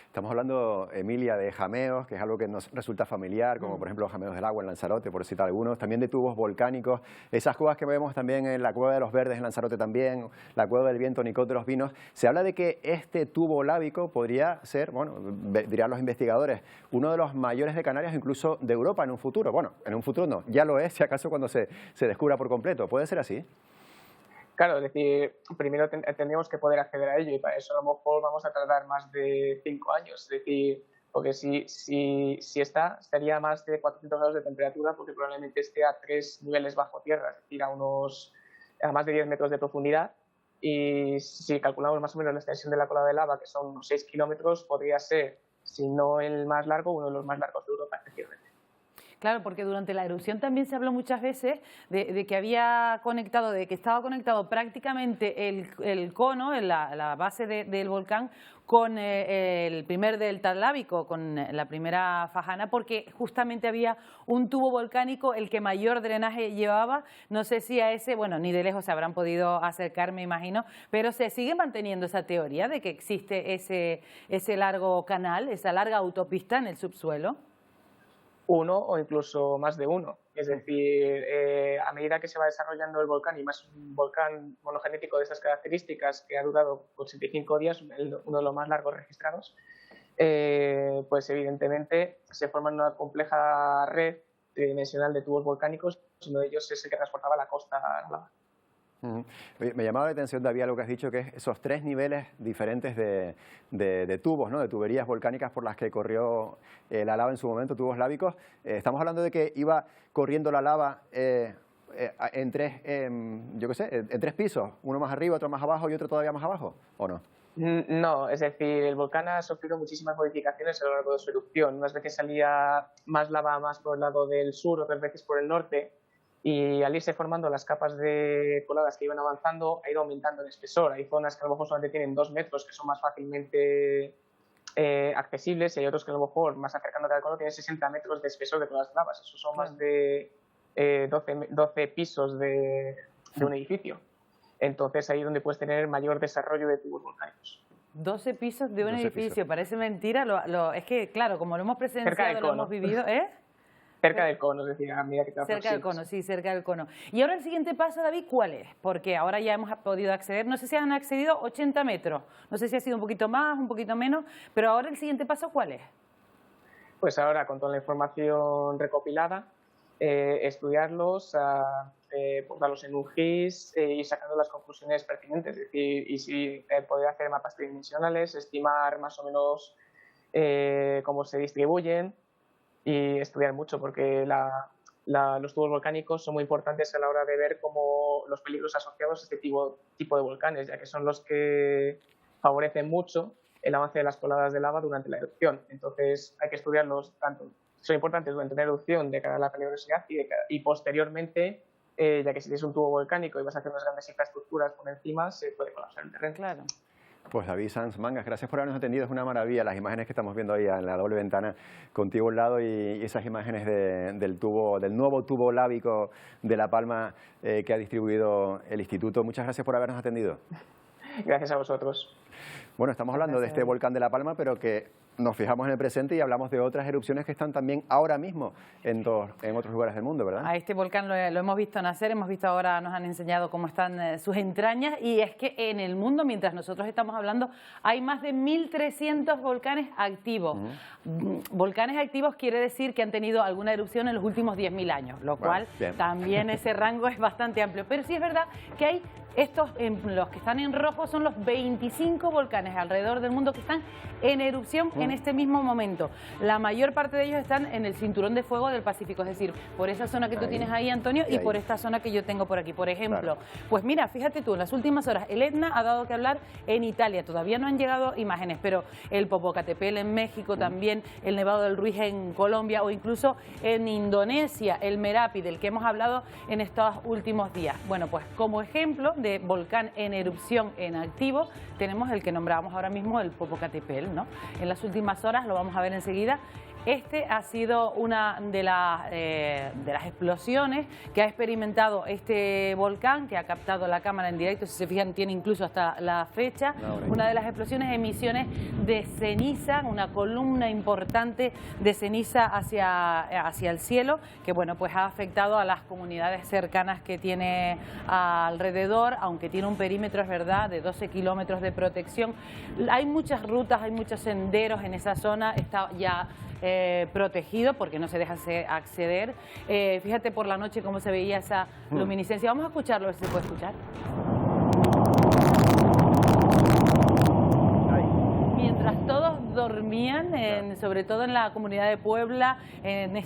Estamos hablando, Emilia, de jameos, que es algo que nos resulta familiar, como por ejemplo los jameos del agua en Lanzarote, por citar algunos, también de tubos volcánicos, esas cuevas que vemos también en la Cueva de los Verdes en Lanzarote también, la Cueva del Viento, Nicot de los Vinos. Se habla de que este tubo lábico podría ser, bueno, dirán los investigadores, uno de los mayores de Canarias, incluso de Europa en un futuro. Bueno, en un futuro no, ya lo es, si acaso cuando se descubra por completo. ¿Puede ser así? Claro, es decir, primero tendríamos que poder acceder a ello y para eso a lo mejor vamos a tardar más de 5 años. Es decir, porque si estaría a más de 400 grados de temperatura porque probablemente esté a 3 niveles bajo tierra, es decir, a más de 10 metros de profundidad. Y si calculamos más o menos la extensión de la cola de lava, que son unos 6 kilómetros, podría ser, si no el más largo, uno de los más largos de Europa, efectivamente. Claro, porque durante la erupción también se habló muchas veces de que estaba conectado prácticamente el cono, la base del volcán, con el primer delta lábico, con la primera fajana, porque justamente había un tubo volcánico el que mayor drenaje llevaba. No sé si a ese, bueno, ni de lejos se habrán podido acercar, me imagino, pero se sigue manteniendo esa teoría de que existe ese largo canal, esa larga autopista en el subsuelo. Uno o incluso más de uno. Es decir, a medida que se va desarrollando el volcán, y más un volcán monogenético de estas características que ha durado 85 días, uno de los más largos registrados, pues evidentemente se forma una compleja red tridimensional de tubos volcánicos. Uno de ellos es el que transportaba la costa a la lava. Me llamaba la atención, David, algo que has dicho, que es esos 3 niveles diferentes de tubos, ¿no? De tuberías volcánicas por las que corrió la lava en su momento, tubos lábicos. Estamos hablando de que iba corriendo la lava en 3, yo qué sé, en 3 pisos, uno más arriba, otro más abajo y otro todavía más abajo, ¿o no? No, es decir, el volcán ha sufrido muchísimas modificaciones a lo largo de su erupción. Unas veces salía más lava más por el lado del sur, otras veces por el norte, y al irse formando las capas de coladas que iban avanzando, ha ido aumentando el espesor. Hay zonas que a lo mejor solamente tienen 2 metros, que son más fácilmente accesibles, y hay otros que a lo mejor, más acercándote al cono, tienen 60 metros de espesor de todas las lavas. Eso son más de 12 pisos de un edificio. Entonces ahí es donde puedes tener mayor desarrollo de tubos volcánicos. 12 pisos de un edificio, pisos. Parece mentira. Es que, claro, como lo hemos presenciado, lo hemos vivido, ¿eh? Cerca del cono, es decir, a medida que te aproximas. Cerca del cono, sí, cerca del cono. Y ahora el siguiente paso, David, ¿cuál es? Porque ahora ya hemos podido acceder, no sé si han accedido 80 metros, no sé si ha sido un poquito más, un poquito menos, pero ahora el siguiente paso, ¿cuál es? Pues ahora, con toda la información recopilada, estudiarlos, darlos en un GIS y sacando las conclusiones pertinentes, es decir, y si poder hacer mapas tridimensionales, estimar más o menos cómo se distribuyen y estudiar mucho, porque los tubos volcánicos son muy importantes a la hora de ver cómo los peligros asociados a este tipo de volcanes, ya que son los que favorecen mucho el avance de las coladas de lava durante la erupción. Entonces hay que estudiarlos tanto. Son importantes durante la erupción de cara a la peligrosidad y posteriormente, ya que si tienes un tubo volcánico y vas a hacer unas grandes infraestructuras por encima, se puede colapsar el terreno. Claro. Pues David Sanz Mangas, gracias por habernos atendido, es una maravilla las imágenes que estamos viendo ahí en la doble ventana contigo al lado y esas imágenes del nuevo tubo lábico de La Palma que ha distribuido el Instituto. Muchas gracias por habernos atendido. Gracias a vosotros. Bueno, estamos hablando de este volcán de La Palma, pero que nos fijamos en el presente y hablamos de otras erupciones que están también ahora mismo en otros lugares del mundo, ¿verdad? A este volcán lo hemos visto nacer, hemos visto ahora, nos han enseñado cómo están sus entrañas, y es que en el mundo, mientras nosotros estamos hablando, hay más de 1.300 volcanes activos. Volcanes activos quiere decir que han tenido alguna erupción en los últimos 10.000 años, lo cual también ese rango es bastante amplio. Pero sí es verdad que hay los que están en rojo son los 25 volcanes alrededor del mundo que están en erupción en este mismo momento. La mayor parte de ellos están en el cinturón de fuego del Pacífico, es decir, por esa zona que tú tienes ahí, Antonio, y por esta zona que yo tengo por aquí. Por ejemplo, pues mira, fíjate tú, en las últimas horas el Etna ha dado que hablar en Italia, todavía no han llegado imágenes, pero el Popocatépetl en México también, el Nevado del Ruiz en Colombia o incluso en Indonesia, el Merapi, del que hemos hablado en estos últimos días. Bueno, pues como ejemplo de volcán en erupción en activo, tenemos el que nombrábamos ahora mismo, el Popocatépetl, ¿no? En las últimas horas, lo vamos a ver enseguida, este ha sido una de las explosiones que ha experimentado este volcán, que ha captado la cámara en directo, si se fijan tiene incluso hasta la fecha, una de las explosiones, emisiones de ceniza, una columna importante de ceniza hacia el cielo, que bueno, pues ha afectado a las comunidades cercanas que tiene alrededor, aunque tiene un perímetro, es verdad, de 12 kilómetros de protección. Hay muchas rutas, hay muchos senderos en esa zona, está ya protegido porque no se deja acceder. Fíjate por la noche cómo se veía esa luminiscencia. Vamos a escucharlo, a ver si se puede escuchar. Mientras todos dormían, sobre todo en la comunidad de Puebla,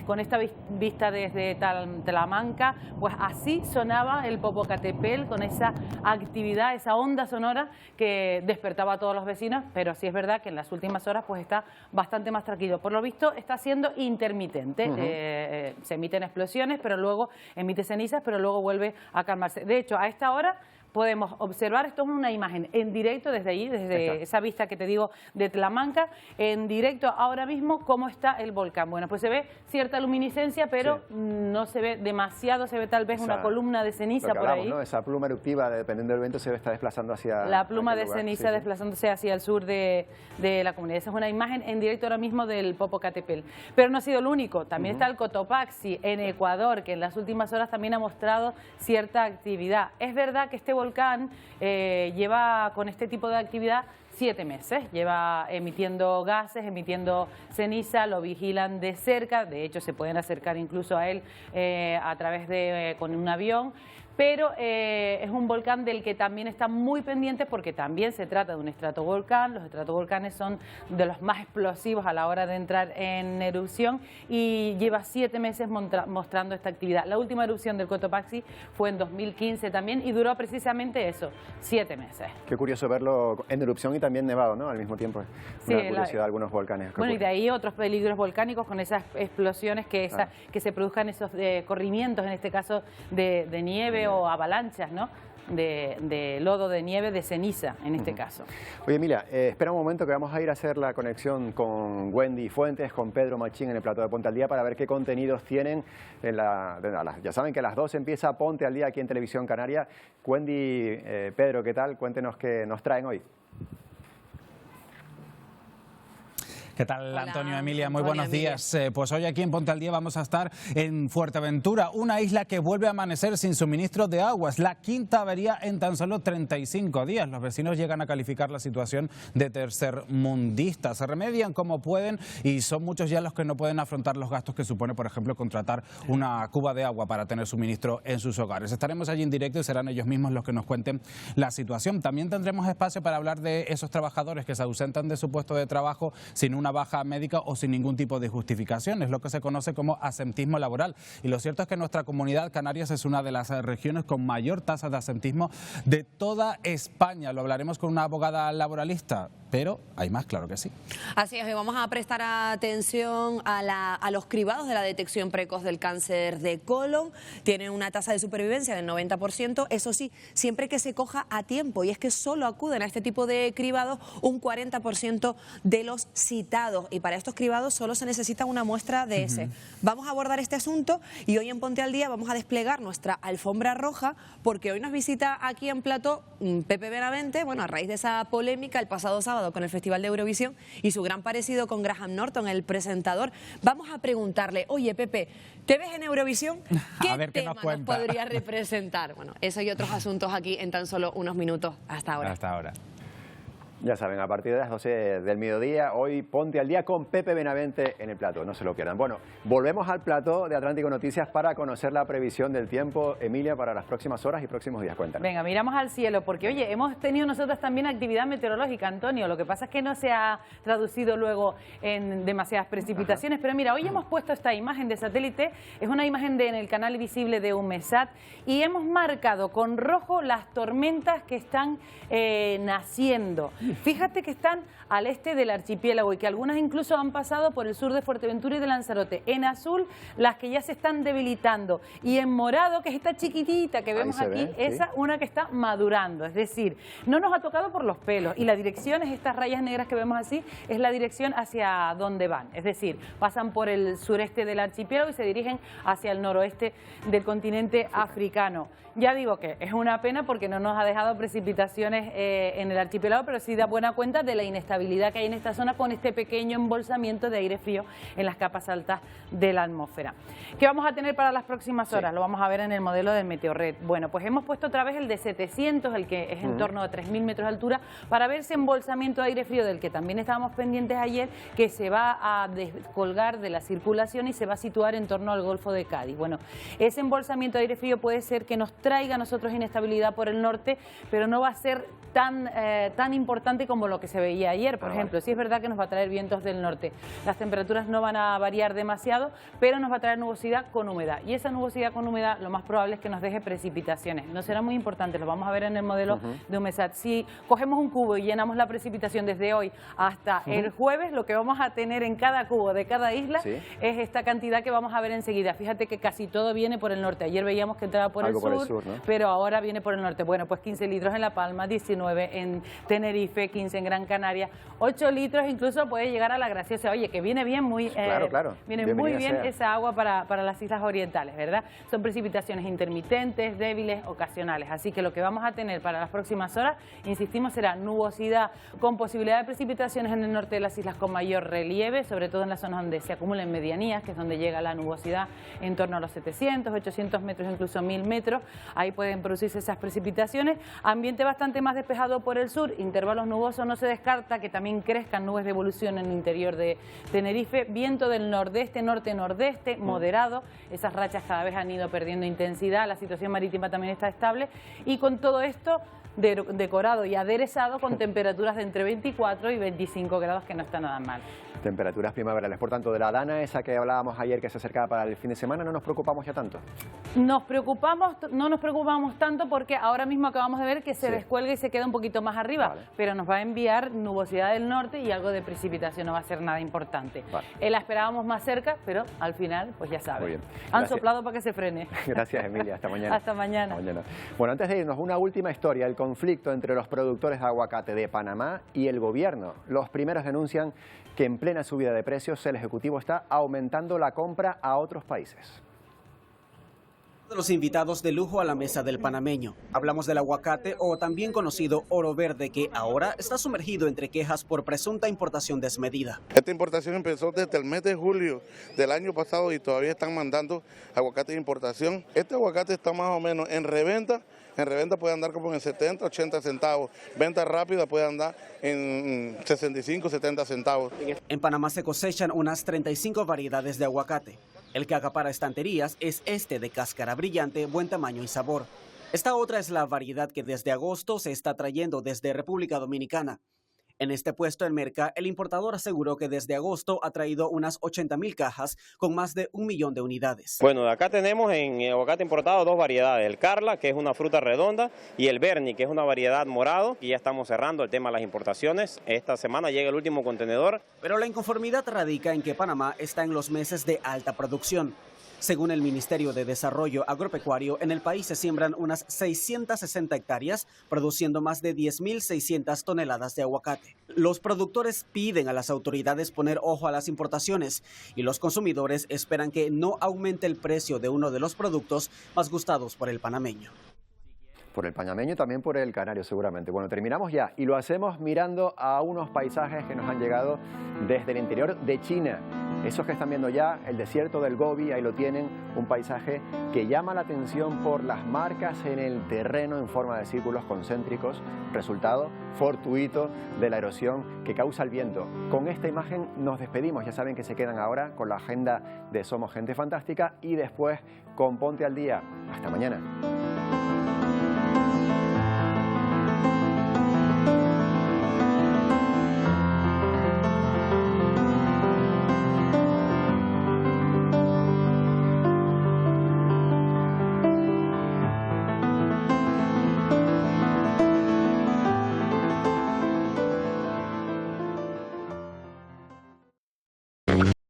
con esta vista desde Talamanca, pues así sonaba el Popocatépetl, con esa actividad, esa onda sonora que despertaba a todos los vecinos, pero sí es verdad que en las últimas horas pues está bastante más tranquilo. Por lo visto está siendo intermitente, se emiten explosiones, pero luego emite cenizas, pero luego vuelve a calmarse. De hecho, a esta hora podemos observar, esto es una imagen en directo desde allí, desde esa vista que te digo de Talamanca, en directo ahora mismo cómo está el volcán. Bueno, pues se ve cierta luminiscencia, pero no se ve demasiado, se ve tal vez una columna de ceniza por ahí. ¿No? Esa pluma eruptiva, dependiendo del viento, se está desplazando hacia... La pluma de ceniza desplazándose hacia el sur de la comunidad. Esa es una imagen en directo ahora mismo del Popocatépetl. Pero no ha sido el único, también está el Cotopaxi en Ecuador, que en las últimas horas también ha mostrado cierta actividad. Es verdad que este volcán lleva con este tipo de actividad 7 meses, lleva emitiendo gases, emitiendo ceniza, lo vigilan de cerca, de hecho se pueden acercar incluso a él a través con un avión, pero es un volcán del que también están muy pendientes porque también se trata de un estratovolcán. Los estratovolcanes son de los más explosivos a la hora de entrar en erupción y lleva 7 meses mostrando esta actividad. La última erupción del Cotopaxi fue en 2015 también y duró precisamente eso, 7 meses. Qué curioso verlo en erupción y también nevado, ¿no? Al mismo tiempo. Sí, una curiosidad de algunos volcanes. Bueno, y de ahí otros peligros volcánicos con esas explosiones que se produzcan esos corrimientos, en este caso de nieve o avalanchas, ¿no? De lodo, de nieve, de ceniza, en este caso. Oye, Emilia, espera un momento que vamos a ir a hacer la conexión con Wendy Fuentes, con Pedro Machín en el plató de Ponte al Día para ver qué contenidos tienen. Ya saben que a las 2 empieza Ponte al Día aquí en Televisión Canaria. Wendy, Pedro, ¿qué tal? Cuéntenos qué nos traen hoy. ¿Qué tal, hola, Antonio, Emilia? Muy buenos días. Pues hoy aquí en Ponte al Día vamos a estar en Fuerteventura, una isla que vuelve a amanecer sin suministro de agua. Es la quinta avería en tan solo 35 días. Los vecinos llegan a calificar la situación de tercermundista. Se remedian como pueden y son muchos ya los que no pueden afrontar los gastos que supone, por ejemplo, contratar una cuba de agua para tener suministro en sus hogares. Estaremos allí en directo y serán ellos mismos los que nos cuenten la situación. También tendremos espacio para hablar de esos trabajadores que se ausentan de su puesto de trabajo sin una baja médica o sin ningún tipo de justificación. Es lo que se conoce como absentismo laboral. Y lo cierto es que nuestra comunidad, Canarias, es una de las regiones con mayor tasa de absentismo de toda España. Lo hablaremos con una abogada laboralista, pero hay más, claro que sí. Así es, hoy vamos a prestar atención a los cribados de la detección precoz del cáncer de colon. Tienen una tasa de supervivencia del 90%, eso sí, siempre que se coja a tiempo, y es que solo acuden a este tipo de cribados un 40% de los citados, y para estos cribados solo se necesita una muestra de ese. Vamos a abordar este asunto y hoy en Ponte al Día vamos a desplegar nuestra alfombra roja porque hoy nos visita aquí en plató Pepe Benavente, bueno, a raíz de esa polémica el pasado sábado con el Festival de Eurovisión y su gran parecido con Graham Norton, el presentador. Vamos a preguntarle, oye Pepe, ¿te ves en Eurovisión? ¿Qué tema nos podría representar? Bueno, eso y otros asuntos aquí en tan solo unos minutos. Hasta ahora. Hasta ahora. Ya saben, a partir de las 12 del mediodía, hoy Ponte al Día con Pepe Benavente en el plató, no se lo pierdan. Bueno, volvemos al plató de Atlántico Noticias para conocer la previsión del tiempo, Emilia, para las próximas horas y próximos días. Cuéntanos. Venga, miramos al cielo, porque oye, hemos tenido nosotros también actividad meteorológica, Antonio, lo que pasa es que no se ha traducido luego en demasiadas precipitaciones, pero mira, hoy hemos puesto esta imagen de satélite, es una imagen en el canal visible de UMESAT, y hemos marcado con rojo las tormentas que están naciendo. Fíjate que están al este del archipiélago y que algunas incluso han pasado por el sur de Fuerteventura y de Lanzarote. En azul, las que ya se están debilitando. Y en morado, que es esta chiquitita que vemos aquí, esa una que está madurando. Es decir, no nos ha tocado por los pelos. Y la dirección es estas rayas negras que vemos así, es la dirección hacia donde van. Es decir, pasan por el sureste del archipiélago y se dirigen hacia el noroeste del continente africano. Ya digo que es una pena porque no nos ha dejado precipitaciones en el archipiélago, pero sí da buena cuenta de la inestabilidad que hay en esta zona con este pequeño embolsamiento de aire frío en las capas altas de la atmósfera. ¿Qué vamos a tener para las próximas horas? Lo vamos a ver en el modelo del Meteorred. Bueno, pues hemos puesto otra vez el de 700, el que es en torno a 3.000 metros de altura, para ver ese embolsamiento de aire frío del que también estábamos pendientes ayer, que se va a descolgar de la circulación y se va a situar en torno al Golfo de Cádiz. Bueno, ese embolsamiento de aire frío puede ser que nos traiga a nosotros inestabilidad por el norte, pero no va a ser tan importante como lo que se veía ayer, por ejemplo. Sí es verdad que nos va a traer vientos del norte. Las temperaturas no van a variar demasiado, pero nos va a traer nubosidad con humedad. Y esa nubosidad con humedad lo más probable es que nos deje precipitaciones. No será muy importante, lo vamos a ver en el modelo de UMESAT. Si cogemos un cubo y llenamos la precipitación desde hoy hasta el jueves, lo que vamos a tener en cada cubo de cada isla es esta cantidad que vamos a ver enseguida. Fíjate que casi todo viene por el norte. Ayer veíamos que entraba por el sur, ¿no? Pero ahora viene por el norte. Bueno, pues 15 litros en La Palma, 19 en Tenerife, 15 en Gran Canaria, 8 litros incluso puede llegar a La Graciosa. Oye, que viene bien, viene muy bien esa agua para las islas orientales, ¿verdad? Son precipitaciones intermitentes, débiles, ocasionales. Así que lo que vamos a tener para las próximas horas, insistimos, será nubosidad con posibilidad de precipitaciones en el norte de las islas con mayor relieve, sobre todo en las zonas donde se acumulan medianías, que es donde llega la nubosidad en torno a los 700, 800 metros, incluso 1000 metros. Ahí pueden producirse esas precipitaciones. Ambiente bastante más despejado despejado por el sur, intervalos nubosos, no se descarta que también crezcan nubes de evolución en el interior de Tenerife, viento del nordeste, norte-nordeste, moderado, esas rachas cada vez han ido perdiendo intensidad, la situación marítima también está estable y con todo esto decorado y aderezado con temperaturas de entre 24 y 25 grados, que no está nada mal. Temperaturas primaverales, por tanto, de la Dana, esa que hablábamos ayer que se acercaba para el fin de semana, ¿no nos preocupamos ya tanto? No nos preocupamos tanto porque ahora mismo acabamos de ver que se descuelga y se queda un poquito más arriba, pero nos va a enviar nubosidad del norte y algo de precipitación, no va a ser nada importante. La esperábamos más cerca, pero al final, pues ya saben, muy bien. Han soplado para que se frene. Gracias, Emilia, hasta mañana. Hasta mañana. Hasta mañana. Bueno, antes de irnos, una última historia, el conflicto entre los productores de aguacate de Panamá y el gobierno. Los primeros denuncian que en plena subida de precios el Ejecutivo está aumentando la compra a otros países. De los invitados de lujo a la mesa del panameño. Hablamos del aguacate, o también conocido oro verde, que ahora está sumergido entre quejas por presunta importación desmedida. Esta importación empezó desde el mes de julio del año pasado y todavía están mandando aguacate de importación. Este aguacate está más o menos en reventa. En reventa puede andar como en 70, 80 centavos. Venta rápida puede andar en 65, 70 centavos. En Panamá se cosechan unas 35 variedades de aguacate. El que acapara estanterías es este de cáscara brillante, buen tamaño y sabor. Esta otra es la variedad que desde agosto se está trayendo desde República Dominicana. En este puesto en Merca, el importador aseguró que desde agosto ha traído unas 80.000 cajas con más de 1 millón de unidades. Bueno, de acá tenemos en aguacate importado dos variedades, el Carla, que es una fruta redonda, y el Berni, que es una variedad morado, y ya estamos cerrando el tema de las importaciones. Esta semana llega el último contenedor. Pero la inconformidad radica en que Panamá está en los meses de alta producción. Según el Ministerio de Desarrollo Agropecuario, en el país se siembran unas 660 hectáreas, produciendo más de 10.600 toneladas de aguacate. Los productores piden a las autoridades poner ojo a las importaciones y los consumidores esperan que no aumente el precio de uno de los productos más gustados por el panameño. Por el panameño y también por el canario seguramente. Bueno, terminamos ya y lo hacemos mirando a unos paisajes que nos han llegado desde el interior de China. Esos que están viendo ya, el desierto del Gobi, ahí lo tienen, un paisaje que llama la atención por las marcas en el terreno en forma de círculos concéntricos, resultado fortuito de la erosión que causa el viento. Con esta imagen nos despedimos, ya saben que se quedan ahora con la agenda de Somos Gente Fantástica y después con Ponte al Día. Hasta mañana.